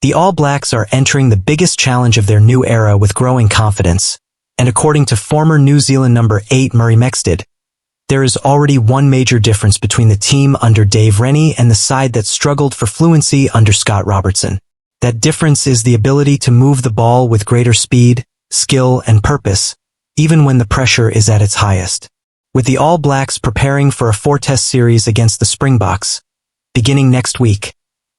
The All Blacks are entering the biggest challenge of their new era with growing confidence, and according to former New Zealand number 8 Murray Mexted, there is already one major difference between the team under Dave Rennie and the side that struggled for fluency under Scott Robertson. That difference is the ability to move the ball with greater speed, skill, and purpose, even when the pressure is at its highest. With the All Blacks preparing for a 4-test series against the Springboks, beginning next week,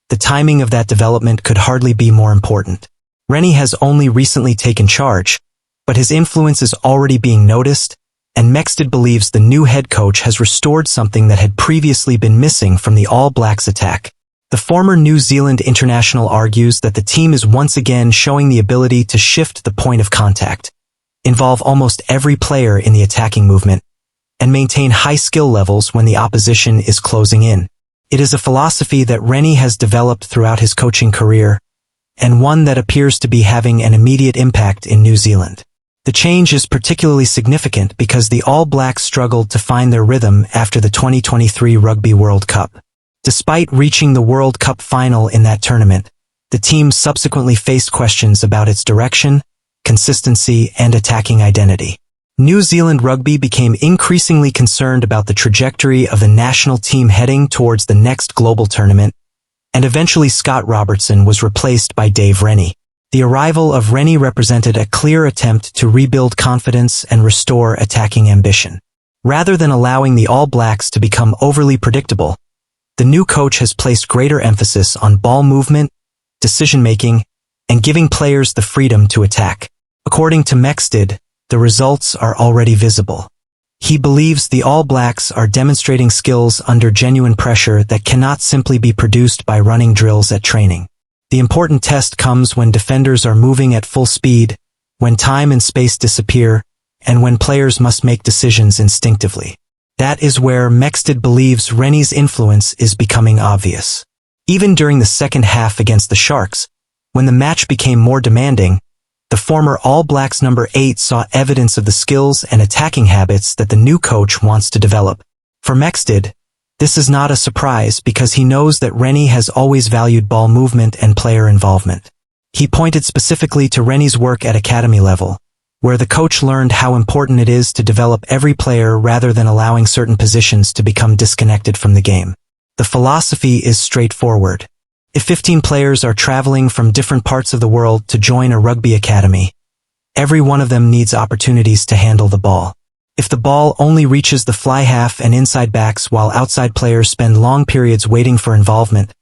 the timing of that development could hardly be more important. Rennie has only recently taken charge, but his influence is already being noticed, and Mexted believes the new head coach has restored something that had previously been missing from the All Blacks attack. The former New Zealand international argues that the team is once again showing the ability to shift the point of contact, involve almost every player in the attacking movement, and maintain high skill levels when the opposition is closing in. It is a philosophy that Rennie has developed throughout his coaching career, and one that appears to be having an immediate impact in New Zealand. The change is particularly significant because the All Blacks struggled to find their rhythm after the 2023 Rugby World Cup. Despite reaching the World Cup final in that tournament, the team subsequently faced questions about its direction, consistency, and attacking identity. New Zealand Rugby became increasingly concerned about the trajectory of the national team heading towards the next global tournament, and eventually Scott Robertson was replaced by Dave Rennie. The arrival of Rennie represented a clear attempt to rebuild confidence and restore attacking ambition. Rather than allowing the All Blacks to become overly predictable, the new coach has placed greater emphasis on ball movement, decision-making, and giving players the freedom to attack. According to Mexted, the results are already visible. He believes the All Blacks are demonstrating skills under genuine pressure that cannot simply be produced by running drills at training. The important test comes when defenders are moving at full speed, when time and space disappear, and when players must make decisions instinctively. That is where Mexted believes Rennie's influence is becoming obvious. Even during the second half against the Sharks, when the match became more demanding, the former All Blacks number 8 saw evidence of the skills and attacking habits that the new coach wants to develop. For Mexted, this is not a surprise because he knows that Rennie has always valued ball movement and player involvement. He pointed specifically to Rennie's work at academy level, where the coach learned how important it is to develop every player rather than allowing certain positions to become disconnected from the game. The philosophy is straightforward. If 15 players are traveling from different parts of the world to join a rugby academy, every one of them needs opportunities to handle the ball. If the ball only reaches the fly half and inside backs while outside players spend long periods waiting for involvement,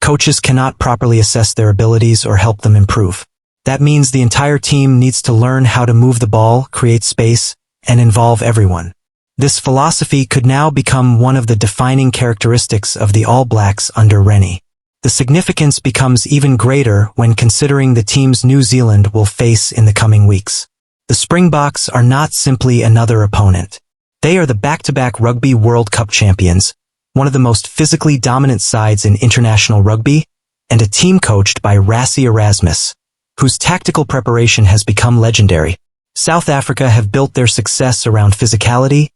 coaches cannot properly assess their abilities or help them improve. That means the entire team needs to learn how to move the ball, create space, and involve everyone. This philosophy could now become one of the defining characteristics of the All Blacks under Rennie. The significance becomes even greater when considering the teams New Zealand will face in the coming weeks. The Springboks are not simply another opponent. They are the back-to-back Rugby World Cup champions, one of the most physically dominant sides in international rugby, and a team coached by Rassie Erasmus, whose tactical preparation has become legendary. South Africa have built their success around physicality,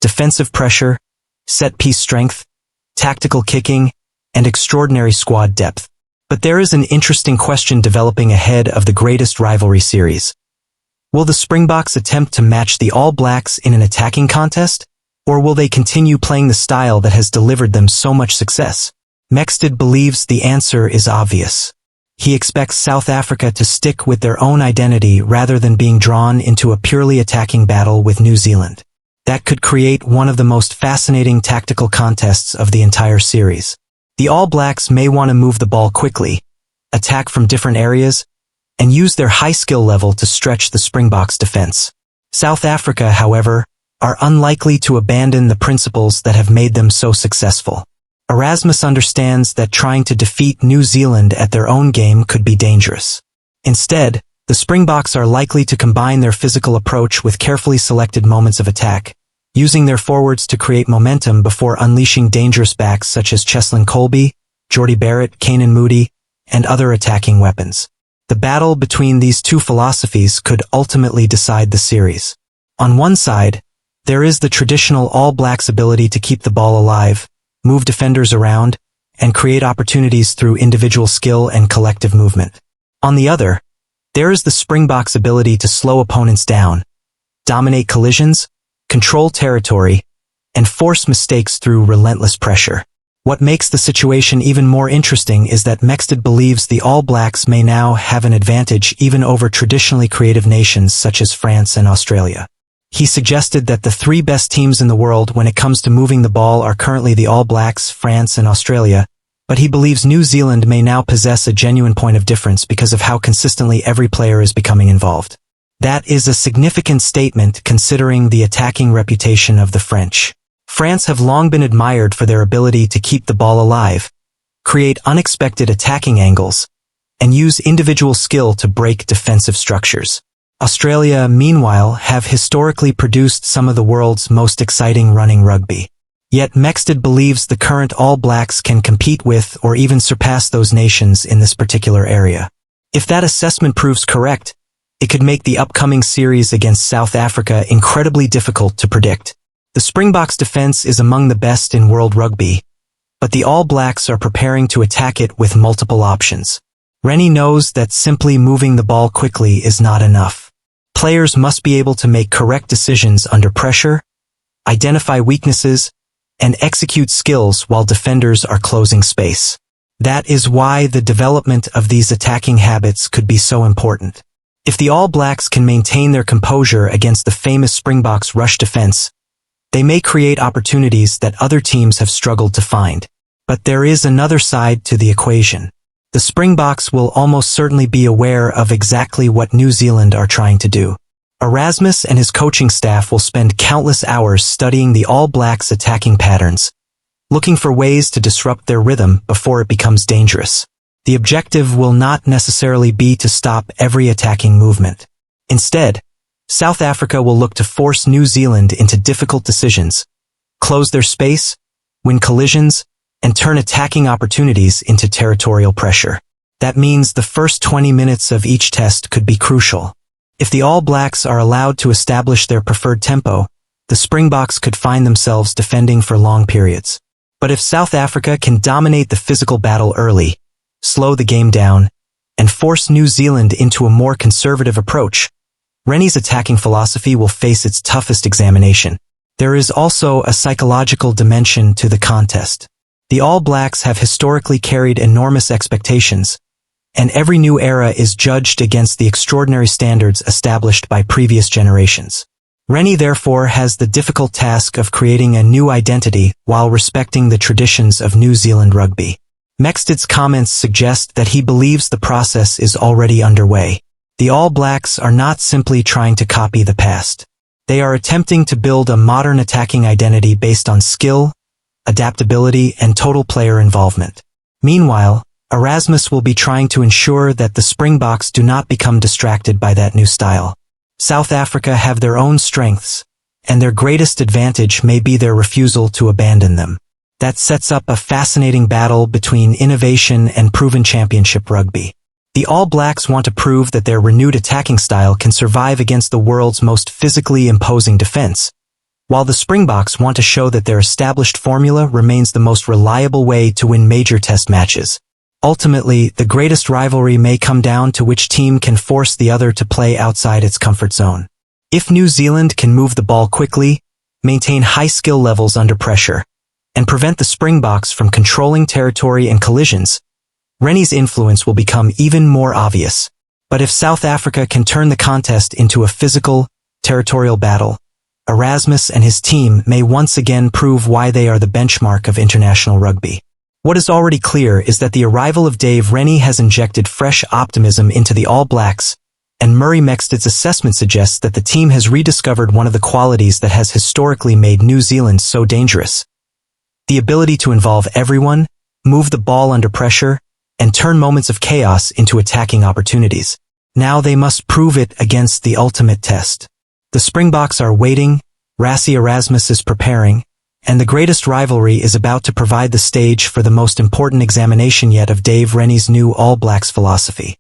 defensive pressure, set-piece strength, tactical kicking, and extraordinary squad depth. But there is an interesting question developing ahead of the greatest rivalry series. Will the Springboks attempt to match the All Blacks in an attacking contest, or will they continue playing the style that has delivered them so much success? Mexted believes the answer is obvious. He expects South Africa to stick with their own identity rather than being drawn into a purely attacking battle with New Zealand. That could create one of the most fascinating tactical contests of the entire series. The All Blacks may want to move the ball quickly, attack from different areas, and use their high skill level to stretch the Springboks' defense. South Africa, however, are unlikely to abandon the principles that have made them so successful. Erasmus understands that trying to defeat New Zealand at their own game could be dangerous. Instead, the Springboks are likely to combine their physical approach with carefully selected moments of attack, using their forwards to create momentum before unleashing dangerous backs such as Cheslin Kolbe, Jordie Barrett, Keenan Moody, and other attacking weapons. The battle between these two philosophies could ultimately decide the series. On one side, there is the traditional All Blacks ability to keep the ball alive, move defenders around, and create opportunities through individual skill and collective movement. On the other, there is the Springboks' ability to slow opponents down, dominate collisions, control territory, and force mistakes through relentless pressure. What makes the situation even more interesting is that Mexted believes the All Blacks may now have an advantage even over traditionally creative nations such as France and Australia. He suggested that the three best teams in the world when it comes to moving the ball are currently the All Blacks, France, and Australia, but he believes New Zealand may now possess a genuine point of difference because of how consistently every player is becoming involved. That is a significant statement considering the attacking reputation of the French. France have long been admired for their ability to keep the ball alive, create unexpected attacking angles, and use individual skill to break defensive structures. Australia, meanwhile, have historically produced some of the world's most exciting running rugby. Yet Mexted believes the current All Blacks can compete with or even surpass those nations in this particular area. If that assessment proves correct, it could make the upcoming series against South Africa incredibly difficult to predict. The Springboks' defense is among the best in world rugby, but the All Blacks are preparing to attack it with multiple options. Rennie knows that simply moving the ball quickly is not enough. Players must be able to make correct decisions under pressure, identify weaknesses, and execute skills while defenders are closing space. That is why the development of these attacking habits could be so important. If the All Blacks can maintain their composure against the famous Springboks rush defense, they may create opportunities that other teams have struggled to find. But there is another side to the equation. The Springboks will almost certainly be aware of exactly what New Zealand are trying to do. Erasmus and his coaching staff will spend countless hours studying the All Blacks' attacking patterns, looking for ways to disrupt their rhythm before it becomes dangerous. The objective will not necessarily be to stop every attacking movement. Instead, South Africa will look to force New Zealand into difficult decisions, close their space, win collisions, and turn attacking opportunities into territorial pressure. That means the first 20 minutes of each test could be crucial. If the All Blacks are allowed to establish their preferred tempo, the Springboks could find themselves defending for long periods. But if South Africa can dominate the physical battle early, slow the game down, and force New Zealand into a more conservative approach, Rennie's attacking philosophy will face its toughest examination. There is also a psychological dimension to the contest. The All Blacks have historically carried enormous expectations, and every new era is judged against the extraordinary standards established by previous generations. Rennie therefore has the difficult task of creating a new identity while respecting the traditions of New Zealand rugby. Mexted's comments suggest that he believes the process is already underway. The All Blacks are not simply trying to copy the past. They are attempting to build a modern attacking identity based on skill, adaptability, and total player involvement. Meanwhile, Erasmus will be trying to ensure that the Springboks do not become distracted by that new style. South Africa have their own strengths, and their greatest advantage may be their refusal to abandon them. That sets up a fascinating battle between innovation and proven championship rugby. The All Blacks want to prove that their renewed attacking style can survive against the world's most physically imposing defense, while the Springboks want to show that their established formula remains the most reliable way to win major test matches. Ultimately, the greatest rivalry may come down to which team can force the other to play outside its comfort zone. If New Zealand can move the ball quickly, maintain high skill levels under pressure, and prevent the Springboks from controlling territory and collisions, Rennie's influence will become even more obvious. But if South Africa can turn the contest into a physical, territorial battle, Erasmus and his team may once again prove why they are the benchmark of international rugby. What is already clear is that the arrival of Dave Rennie has injected fresh optimism into the All Blacks, and Murray Mexted's assessment suggests that the team has rediscovered one of the qualities that has historically made New Zealand so dangerous: the ability to involve everyone, move the ball under pressure, and turn moments of chaos into attacking opportunities. Now they must prove it against the ultimate test. The Springboks are waiting, Rassie Erasmus is preparing, and the greatest rivalry is about to provide the stage for the most important examination yet of Dave Rennie's new All Blacks philosophy.